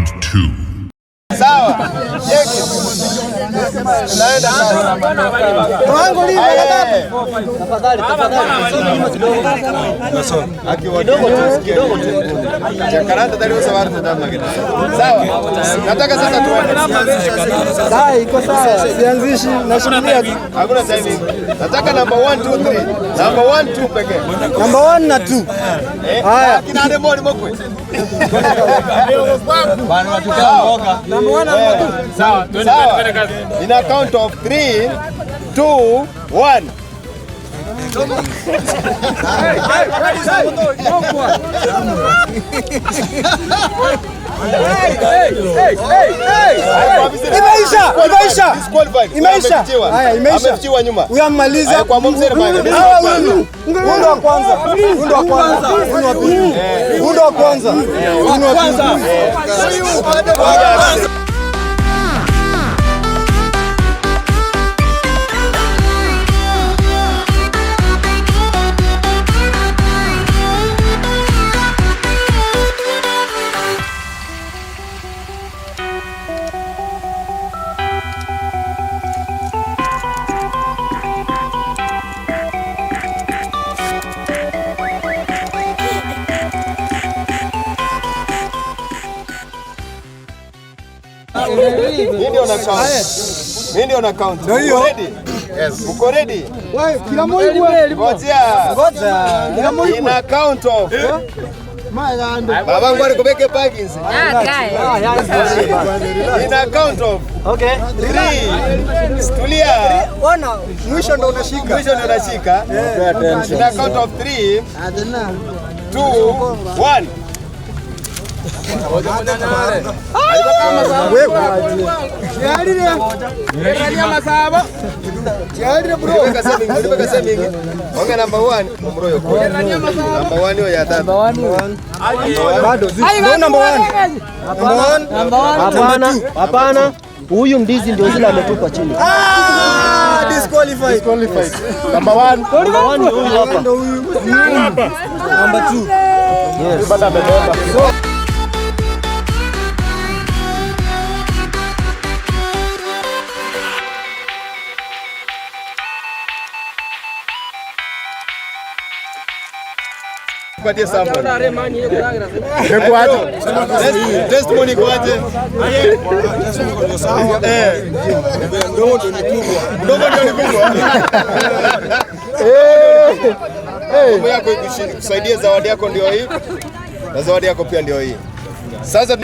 Round 2. Sawa. Cheki. Naenda sawa. Wangu lini ngapi? Tafadhali. Kidogo tu. Chakarata dalio sawa tutama kidogo. Sawa. Nataka sasa tuende. Sawa, iko sawa. Sianzishi nashuhudia tu. Hakuna timing. Nataka number 1 2 3. Number 1 2 pekee. Number 1 na 2. Haya. Kina demo ni mokwe. Bana watukao mboga. Number 1 number 2. Sawa. Twende kazi. In a count of 3 2 1. Imeisha. Haya, imeisha. Amefichiwa nyuma. Huyu amaliza. Kwa mzee bwana. Ngundo wa kwanza. Ngundo wa kwanza. Ngundo wa pili. Ngundo wa kwanza. Ngundo wa kwanza. Ndio na count. Uko ready? Yes. Uko ready? Wewe kila mmoja ngoja. Kila mmoja ina count of. Baba ngwani kubeke parkings. Ina count of. Okay. 3. Tulia. Ona, mwisho ndo unashika. Ina count of 3. 2 1. Hapana, huyu mdizi ndio zile ametupa chini. Disqualified. Number 1 huyu hapa. Number 2. Yes. Patie sample. Testimony kwaje? Mdomo ndio ni kubwa. Mdomo yako kusaidia, zawadi yako ndio hii. Na zawadi yako pia ndio hii. Sasa